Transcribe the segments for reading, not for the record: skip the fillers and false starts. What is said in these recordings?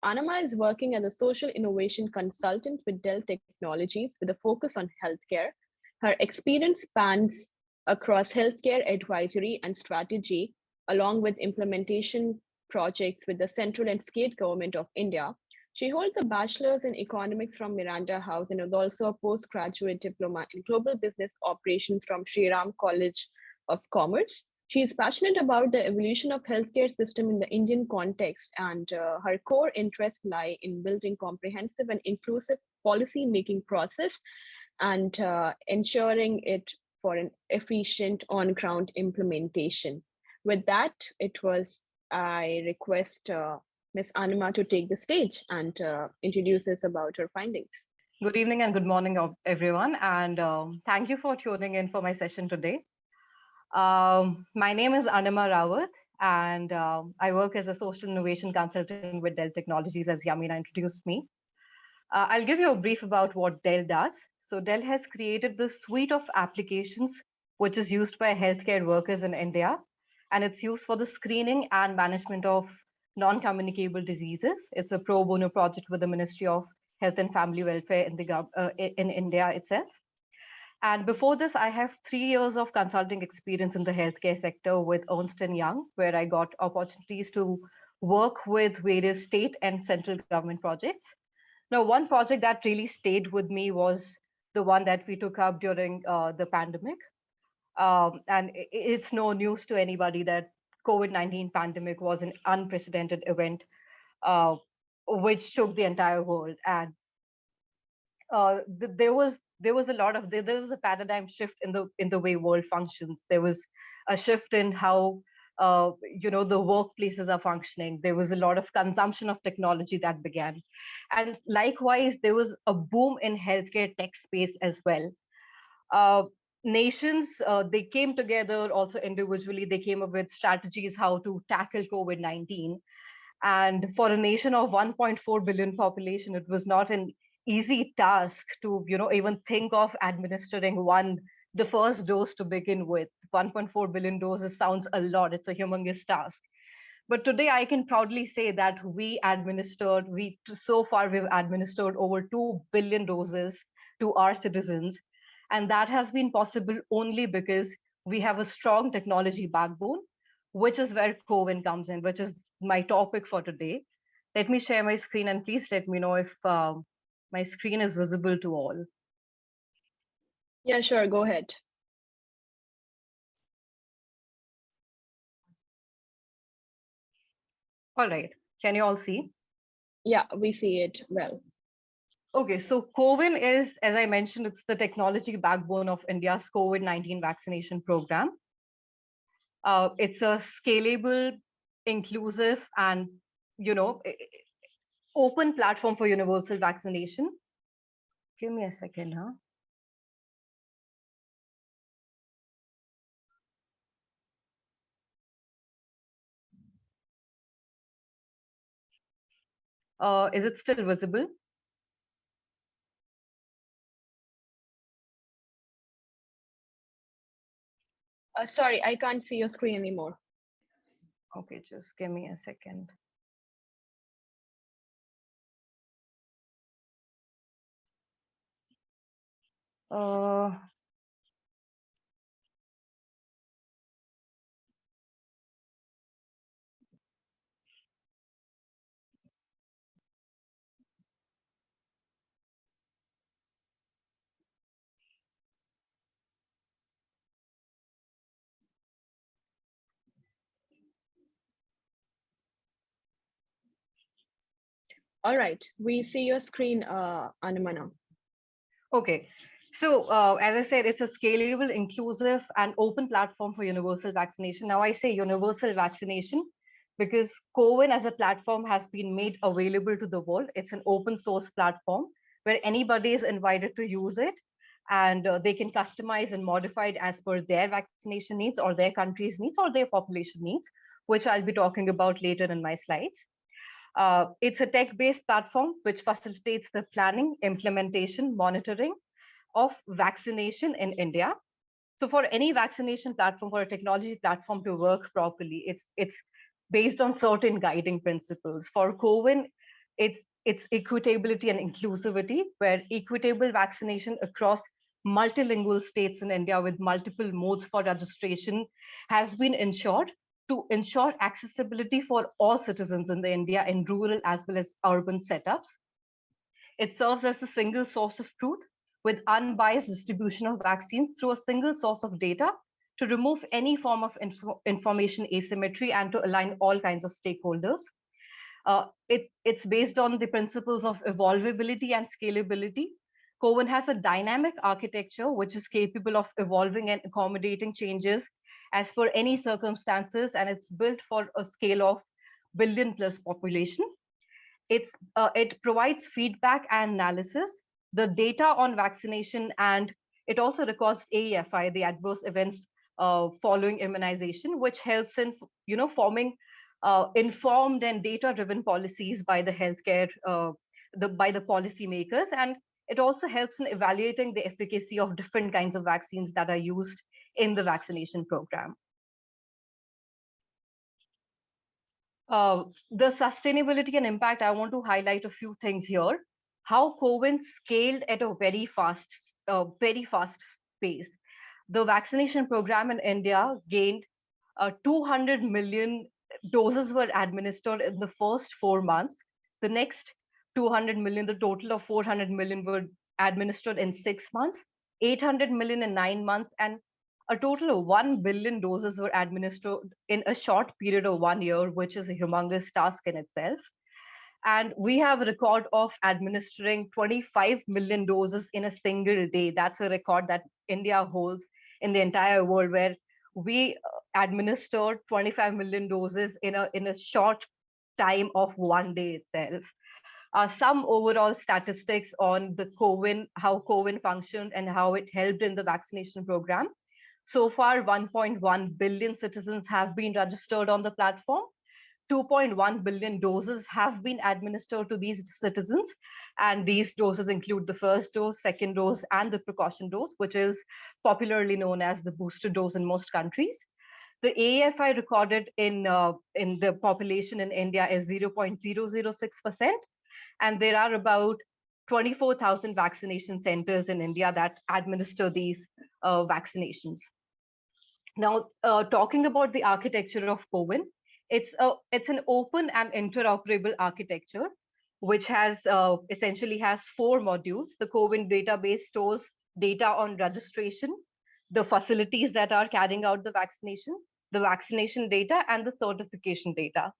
Anima is working as a social innovation consultant with DELL Technologies with a focus on healthcare. Her experience spans across healthcare advisory and strategy, along with implementation projects with the central and state government of India. She holds a bachelor's in economics from Miranda House and is also a postgraduate diploma in global business operations from Sri Ram College of Commerce. She is passionate about the evolution of healthcare system in the Indian context, and her core interests lie in building comprehensive and inclusive policy making process and ensuring it for an efficient on-ground implementation. With that, I request Ms. Anima to take the stage and introduce us about her findings. Good evening and good morning, everyone. And thank you for tuning in for my session today. My name is Anima Rawat, and I work as a social innovation consultant with DELL Technologies, as Yamina introduced me. I'll give you a brief about what DELL does. So DELL has created this suite of applications which is used by healthcare workers in India, and it's used for the screening and management of non-communicable diseases. It's a pro bono project with the Ministry of Health and Family Welfare in India itself. And before this, I have 3 years of consulting experience in the healthcare sector with Ernst & Young, where I got opportunities to work with various state and central government projects. Now, one project that really stayed with me was the one that we took up during the pandemic. And it's no news to anybody that COVID-19 pandemic was an unprecedented event, which shook the entire world. And there was a paradigm shift in the way world functions. There was a shift in how the workplaces are functioning. There was a lot of consumption of technology that began, and likewise there was a boom in healthcare tech space as well. Nations, they came together also individually. They came up with strategies how to tackle COVID-19, and for a nation of 1.4 billion population, it was not an easy task to even think of administering the first dose to begin with. 1.4 billion doses sounds a lot. It's a humongous task. But today I can proudly say that so far we've administered over 2 billion doses to our citizens. And that has been possible only because we have a strong technology backbone, which is where COVID comes in, which is my topic for today. Let me share my screen, and please let me know if my screen is visible to all. Yeah, sure, go ahead. All right, can you all see? Yeah, we see it well. Okay, so COVID is, as I mentioned, it's the technology backbone of India's COVID-19 vaccination program. It's a scalable, inclusive, and open platform for universal vaccination. Give me a second, huh? Is it still visible? Sorry, I can't see your screen anymore. Okay, just give me a second. All right, we see your screen, Anima now. Okay, so as I said, it's a scalable, inclusive, and open platform for universal vaccination. Now I say universal vaccination because COVID as a platform has been made available to the world. It's an open source platform where anybody is invited to use it, and they can customize and modify it as per their vaccination needs or their country's needs or their population needs, which I'll be talking about later in my slides. It's a tech-based platform which facilitates the planning, implementation, monitoring of vaccination in India. So for any vaccination platform, for a technology platform to work properly, it's based on certain guiding principles. For COVID, its equitability and inclusivity, where equitable vaccination across multilingual states in India with multiple modes for registration has been ensured to ensure accessibility for all citizens in the India in rural as well as urban setups. It serves as the single source of truth with unbiased distribution of vaccines through a single source of data to remove any form of information asymmetry and to align all kinds of stakeholders. It's based on the principles of evolvability and scalability. Coven has a dynamic architecture which is capable of evolving and accommodating changes as per any circumstances, and it's built for a scale of billion plus population. It provides feedback and analysis, the data on vaccination, and it also records AEFI, the adverse events following immunization, which helps in forming informed and data-driven policies by the healthcare by the policymakers, and it also helps in evaluating the efficacy of different kinds of vaccines that are used in the vaccination program. The sustainability and impact, I want to highlight a few things here. How Coven scaled at a very fast pace. The vaccination program in India gained 200 million doses were administered in the first 4 months. The next 200 million, the total of 400 million were administered in 6 months, 800 million in 9 months, and a total of 1 billion doses were administered in a short period of 1 year, which is a humongous task in itself. And we have a record of administering 25 million doses in a single day. That's a record that India holds in the entire world, where we administered 25 million doses in a short time of 1 day itself. Some overall statistics on the Coven, how Coven functioned and how it helped in the vaccination program. So far, 1.1 billion citizens have been registered on the platform. 2.1 billion doses have been administered to these citizens. And these doses include the first dose, second dose, and the precaution dose, which is popularly known as the booster dose in most countries. The AFI recorded in the population in India is 0.006%. And there are about 24,000 vaccination centers in India that administer these vaccinations. Now, talking about the architecture of Coven, it's an open and interoperable architecture, which has essentially has 4 modules. The Coven database stores data on registration, the facilities that are carrying out the vaccination data, and the certification data.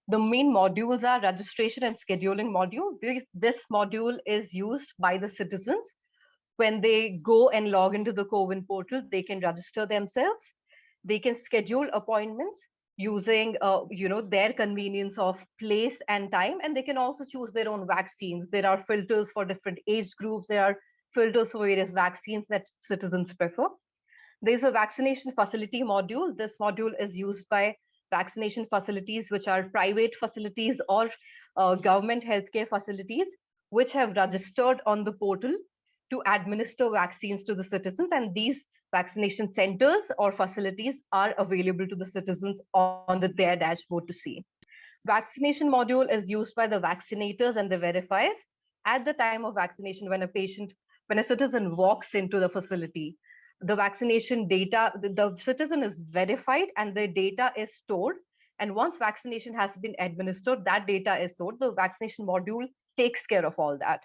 The main modules are registration and scheduling module. This module is used by the citizens. When they go and log into the Coven portal, they can register themselves. They can schedule appointments using their convenience of place and time, and they can also choose their own vaccines. There are filters for different age groups. There are filters for various vaccines that citizens prefer. There's a vaccination facility module. This module is used by vaccination facilities, which are private facilities or government healthcare facilities, which have registered on the portal to administer vaccines to the citizens. And these vaccination centers or facilities are available to the citizens on their dashboard to see. Vaccination module is used by the vaccinators and the verifiers at the time of vaccination. When a citizen walks into the facility, the vaccination data, the citizen is verified and the data is stored. And once vaccination has been administered, that data is stored. The vaccination module takes care of all that.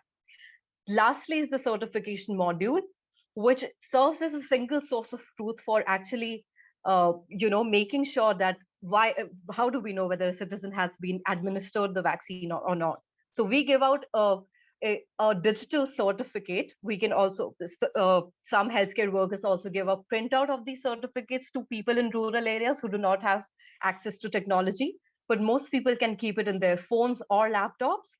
Lastly is the certification module, which serves as a single source of truth for actually, making sure that how do we know whether a citizen has been administered the vaccine or not? So we give out a digital certificate. We can also, some healthcare workers also give a printout of these certificates to people in rural areas who do not have access to technology, but most people can keep it in their phones or laptops.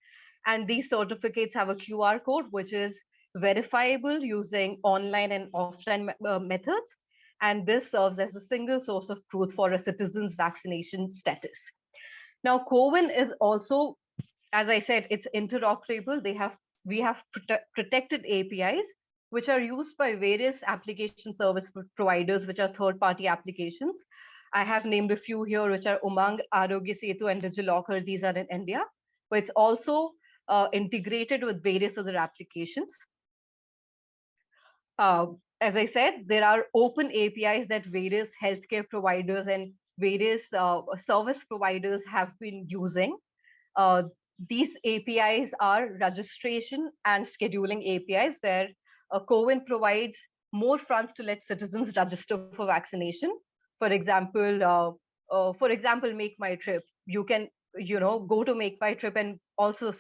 And these certificates have a QR code, which is verifiable using online and offline methods. And this serves as a single source of truth for a citizen's vaccination status. Now, Coven is also, as I said, it's interoperable. We have protected APIs, which are used by various application service providers, which are third-party applications. I have named a few here, which are Umang, Arogya Setu, and DigiLocker. These are in India. But it's also integrated with various other applications. Uh, as I said, there are open APIs that various healthcare providers and various service providers have been using. Uh, these APIs are registration and scheduling APIs, where CoWIN provides more fronts to let citizens register for vaccination. For example, Make My Trip. You can, go to Make My Trip and also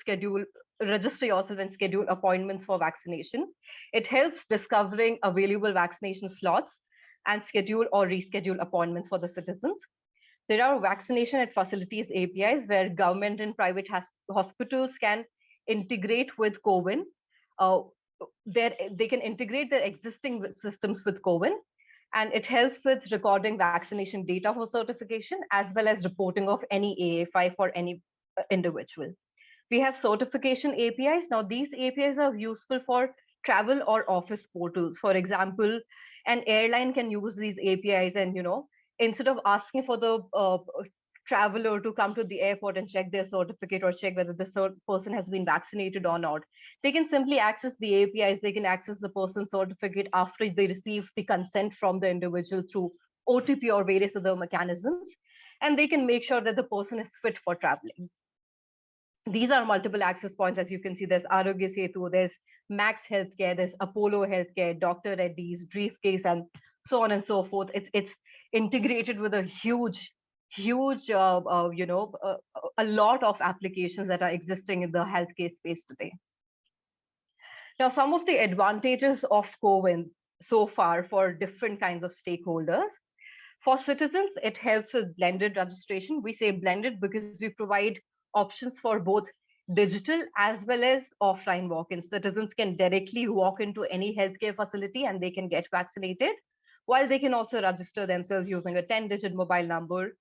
register yourself and schedule appointments for vaccination. It helps discovering available vaccination slots and schedule or reschedule appointments for the citizens. There are vaccination at facilities APIs where government and private hospitals can integrate with CoWIN. Uh, they can integrate their existing systems with CoWIN, and it helps with recording vaccination data for certification as well as reporting of any AA5 for any individual. We have certification APIs. Now, these APIs are useful for travel or office portals. For example, an airline can use these APIs and, instead of asking for the traveler to come to the airport and check their certificate or check whether the person has been vaccinated or not, they can simply access the APIs. They can access the person's certificate after they receive the consent from the individual through OTP or various other mechanisms, and they can make sure that the person is fit for traveling. These are multiple access points. As you can see, there's Arogya Setu, there's Max Healthcare, there's Apollo Healthcare, Dr. Reddy's, Briefcase, and so on and so forth. It's integrated with a huge, a lot of applications that are existing in the healthcare space today. Now, some of the advantages of CoWIN so far for different kinds of stakeholders. For citizens, it helps with blended registration. We say blended because we provide options for both digital as well as offline walk-ins. Citizens can directly walk into any healthcare facility and they can get vaccinated, while they can also register themselves using a 10-digit mobile number,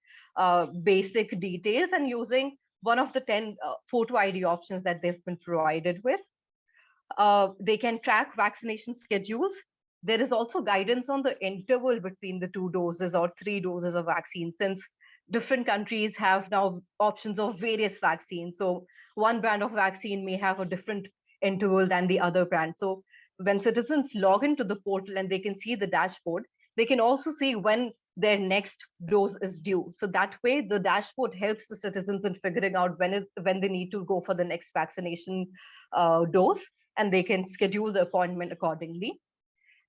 basic details, and using one of the 10 photo ID options that they've been provided with. They can track vaccination schedules. There is also guidance on the interval between the 2 doses or 3 doses of vaccine, since different countries have now options of various vaccines. So one brand of vaccine may have a different interval than the other brand. So when citizens log into the portal and they can see the dashboard, they can also see when their next dose is due. So that way, the dashboard helps the citizens in figuring out when they need to go for the next vaccination dose, and they can schedule the appointment accordingly.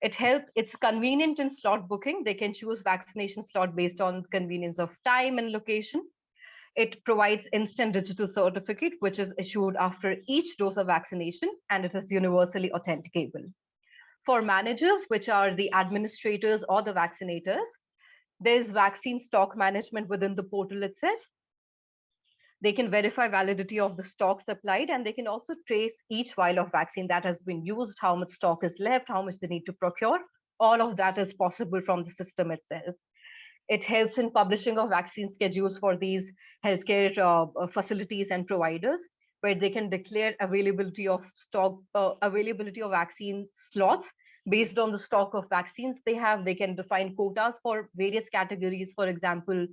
It's convenient in slot booking. They can choose vaccination slot based on convenience of time and location. It provides instant digital certificate, which is issued after each dose of vaccination, and it is universally authenticable. For managers, which are the administrators or the vaccinators, there's vaccine stock management within the portal itself. They can verify validity of the stock supplied, and they can also trace each vial of vaccine that has been used, how much stock is left, how much they need to procure. All of that is possible from the system itself. It helps in publishing of vaccine schedules for these healthcare facilities and providers, where they can declare availability of stock, availability of vaccine slots based on the stock of vaccines they have. They can define quotas for various categories. For example,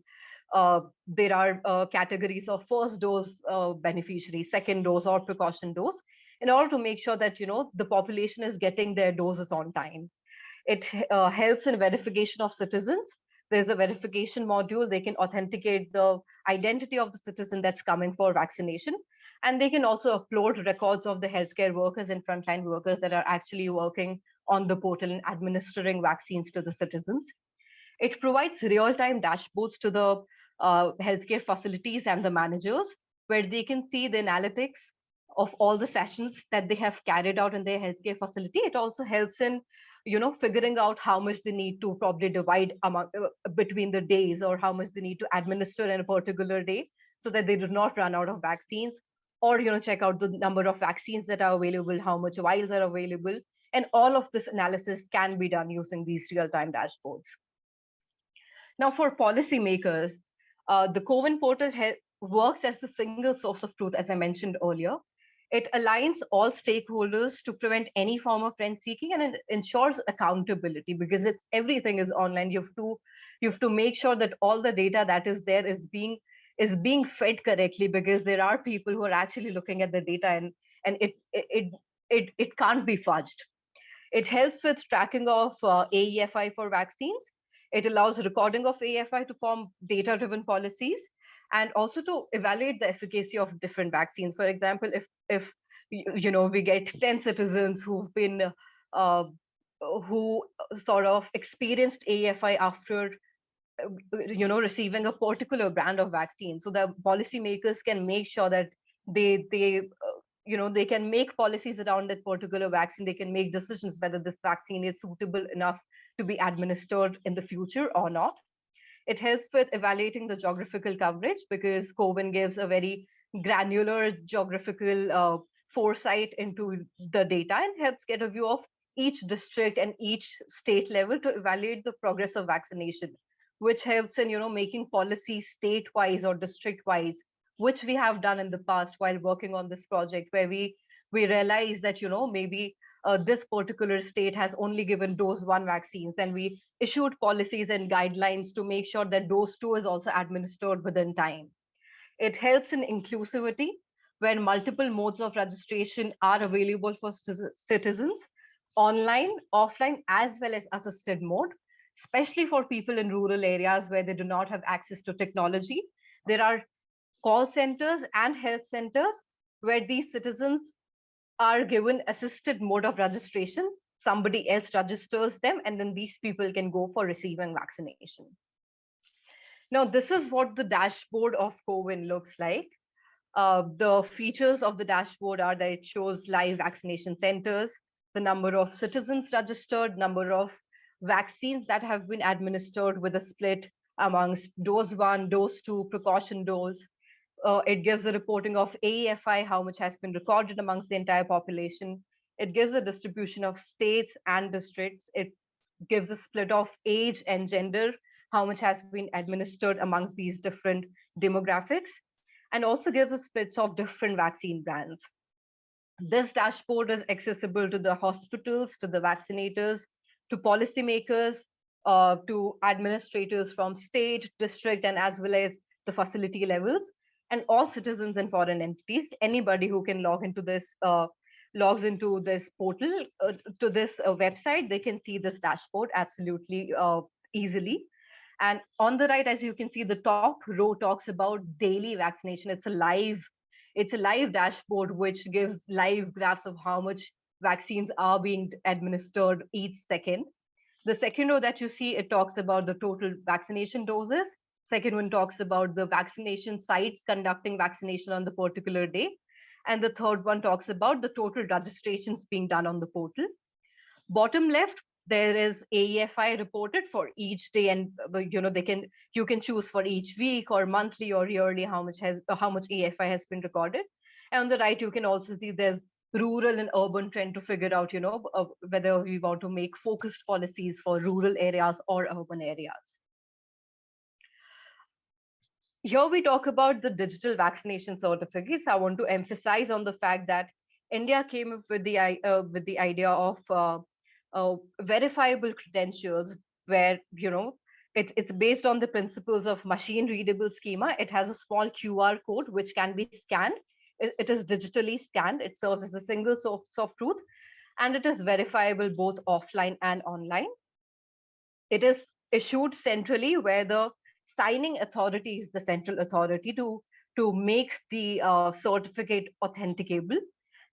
there are categories of first dose beneficiaries, second dose, or precaution dose, in order to make sure that the population is getting their doses on time. It helps in verification of citizens. There's a verification module. They can authenticate the identity of the citizen that's coming for vaccination. And they can also upload records of the healthcare workers and frontline workers that are actually working on the portal and administering vaccines to the citizens. It provides real-time dashboards to the healthcare facilities and the managers, where they can see the analytics of all the sessions that they have carried out in their healthcare facility. It also helps in figuring out how much they need to probably divide between the days, or how much they need to administer in a particular day, so that they do not run out of vaccines, or check out the number of vaccines that are available, how much vials are available. And all of this analysis can be done using these real-time dashboards. Now, for policymakers, the CoWIN portal works as the single source of truth, as I mentioned earlier. It aligns all stakeholders to prevent any form of rent-seeking, and it ensures accountability, because everything is online. You have to make sure that all the data that is there is being is being fed correctly, because there are people who are actually looking at the data, and it can't be fudged. It helps with tracking of AEFI for vaccines. It allows recording of AEFI to form data-driven policies, and also to evaluate the efficacy of different vaccines. For example, if we get 10 citizens uh, who sort of experienced AEFI after receiving a particular brand of vaccine, so the policymakers can make sure that they can make policies around that particular vaccine. They can make decisions whether this vaccine is suitable enough to be administered in the future or not. It helps with evaluating the geographical coverage, because CoWIN gives a very granular geographical foresight into the data, and helps get a view of each district and each state level to evaluate the progress of vaccination, which helps in making policy state-wise or district-wise, which we have done in the past while working on this project, where we realize that maybe this particular state has only given dose 1 vaccines, and we issued policies and guidelines to make sure that dose 2 is also administered within time. It helps in inclusivity, where multiple modes of registration are available for citizens, online, offline, as well as assisted mode, especially for people in rural areas where they do not have access to technology. There are call centers and health centers where these citizens are given assisted mode of registration. Somebody else registers them, and then these people can go for receiving vaccination. Now, this is what the dashboard of CoWIN looks like. The features of the dashboard are that it shows live vaccination centers, the number of citizens registered, number of vaccines that have been administered with a split amongst dose 1, dose 2, precaution dose. It gives a reporting of AEFI, how much has been recorded amongst the entire population. It gives a distribution of states and districts. It gives a split of age and gender, how much has been administered amongst these different demographics, and also gives a splits of different vaccine brands. This dashboard is accessible to the hospitals, to the vaccinators, to policymakers, to administrators from state, district, and as well as the facility levels, and all citizens and foreign entities. Anybody who can log into this, logs into this portal, to this website, they can see this dashboard absolutely easily. And on the right, as you can see, the top row talks about daily vaccination. It's a live dashboard which gives live graphs of how much vaccines are being administered each second. The second row that you see, it talks about the total vaccination doses. Second one talks about the vaccination sites conducting vaccination on the particular day. And the third one talks about the total registrations being done on the portal. Bottom left, there is AEFI reported for each day, and you can choose for each week or monthly or yearly how much AEFI has been recorded. And on the right, you can also see there's rural and urban trend to figure out whether we want to make focused policies for rural areas or urban areas. Here we talk about the digital vaccination certificates. I want to emphasize on the fact that India came up with the idea of verifiable credentials, where it's based on the principles of machine readable schema. It has a small QR code which can be scanned. It is digitally scanned. It serves as a single source of truth, and it is verifiable both offline and online. It is issued centrally, where the signing authority is the central authority to make the certificate authenticable.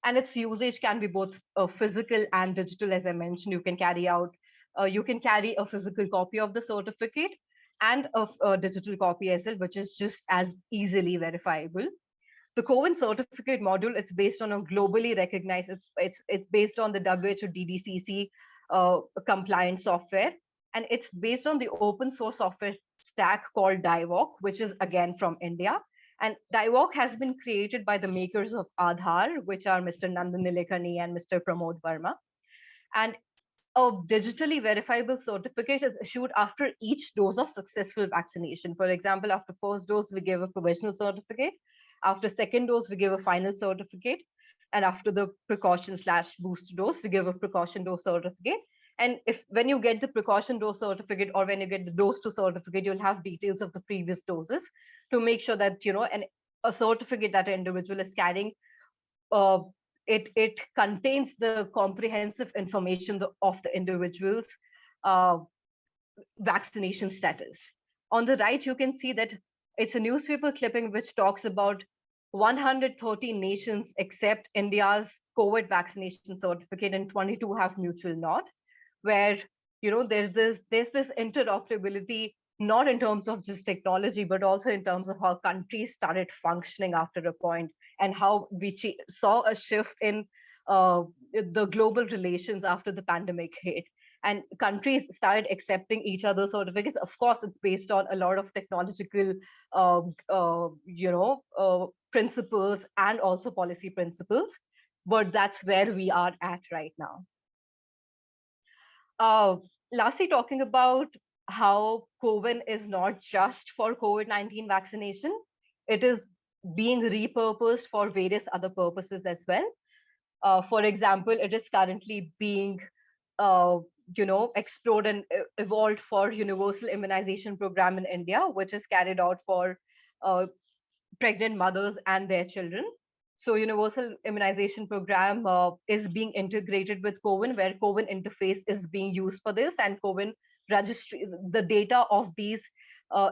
And its usage can be both physical and digital. As I mentioned, you can carry a physical copy of the certificate and a digital copy as well, which is just as easily verifiable. The CoWIN certificate module, it's based on a globally recognized, it's based on the WHO DDCC compliant software, and it's based on the open source software stack called DIVOC, which is again from India. And DIVOC has been created by the makers of Aadhaar, which are Mr. Nandan Nilekani and Mr. Pramod Verma. And a digitally verifiable certificate is issued after each dose of successful vaccination. For example, after first dose, we give a provisional certificate. After second dose, we give a final certificate. And after the precaution/booster dose, we give a precaution dose certificate. And if when you get the precaution dose certificate or when you get the dose to certificate, you'll have details of the previous doses to make sure that, a certificate that an individual is carrying, uh, it contains the comprehensive information of the individual's uh, vaccination status. On the right, you can see that it's a newspaper clipping which talks about 130 nations except India's COVID vaccination certificate, and 22 have mutual nod, where there's this interoperability, not in terms of just technology, but also in terms of how countries started functioning after a point, and how we saw a shift in the global relations after the pandemic hit, and countries started accepting each other's certificates. Of course, it's based on a lot of technological principles and also policy principles, but that's where we are at right now. uh, Lastly, talking about how COVID is not just for COVID-19 vaccination, it is being repurposed for various other purposes as well. For example, it is currently being explored and evolved for universal immunization program in India, which is carried out for uh, pregnant mothers and their children. So universal immunization program is being integrated with CoWIN, where CoWIN interface is being used for this, and CoWIN registry, the data of these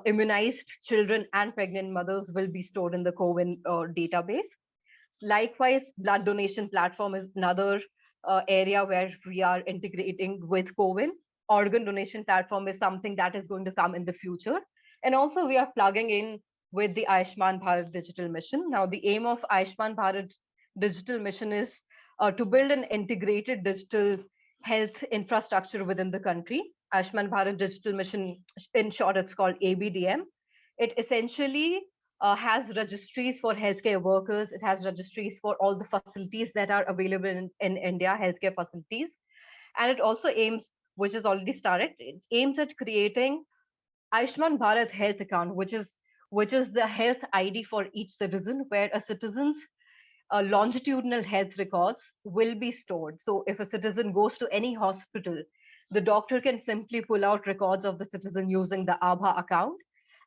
immunized children and pregnant mothers will be stored in the CoWIN database. Likewise, blood donation platform is another area where we are integrating with CoWIN. Organ donation platform is something that is going to come in the future. And also we are plugging in with the Ayushman Bharat Digital Mission. Now, the aim of Ayushman Bharat Digital Mission is to build an integrated digital health infrastructure within the country. Ayushman Bharat Digital Mission, in short, it's called ABDM. It essentially has registries for healthcare workers. It has registries for all the facilities that are available in India, healthcare facilities. And it also aims, which is already started, it aims at creating Ayushman Bharat Health Account, which is the health ID for each citizen, where a citizen's longitudinal health records will be stored. So if a citizen goes to any hospital, the doctor can simply pull out records of the citizen using the ABHA account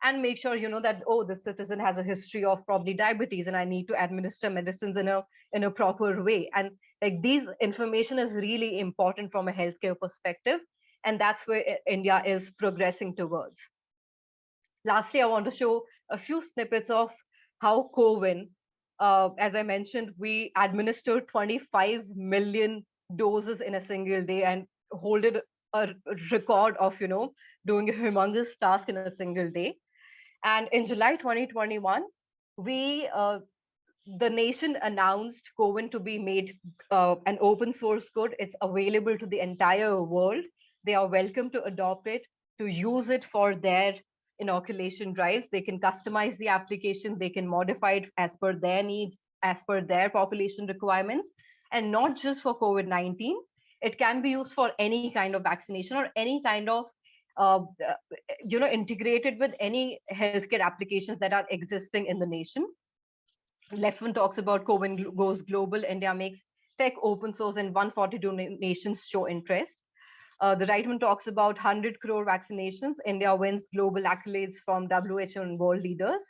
and make sure that, oh, this citizen has a history of probably diabetes and I need to administer medicines in a proper way. And like, these information is really important from a healthcare perspective, and that's where India is progressing towards. Lastly, I want to show a few snippets of how CoWIN, as I mentioned, we administered 25 million doses in a single day and holded a record of, doing a humongous task in a single day. And in July 2021, the nation announced CoWIN to be made an open source code. It's available to the entire world. They are welcome to adopt it, to use it for their inoculation drives. They can customize the application, they can modify it as per their needs, as per their population requirements, and not just for COVID-19. It can be used for any kind of vaccination or any kind of integrated with any healthcare applications that are existing in the nation. Left one talks about CoWIN goes global. India makes tech open source and 142 nations show interest. The right one talks about 100 crore vaccinations. India wins global accolades from WHO and world leaders.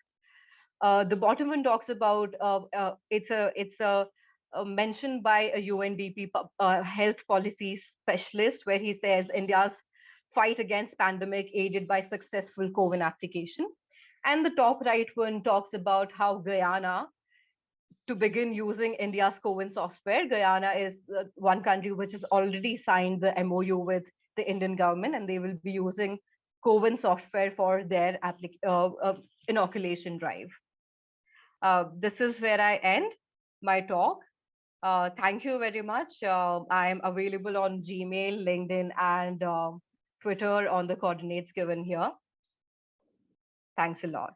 The bottom one talks about it's a mention by a UNDP health policy specialist, where he says India's fight against pandemic aided by successful CoWIN application. And the top right one talks about how Guyana, to begin using India's CoWIN software. Guyana is one country which has already signed the MOU with the Indian government, and they will be using CoWIN software for their inoculation drive. This is where I end my talk. Thank you very much. I am available on Gmail, LinkedIn, and Twitter on the coordinates given here. Thanks a lot.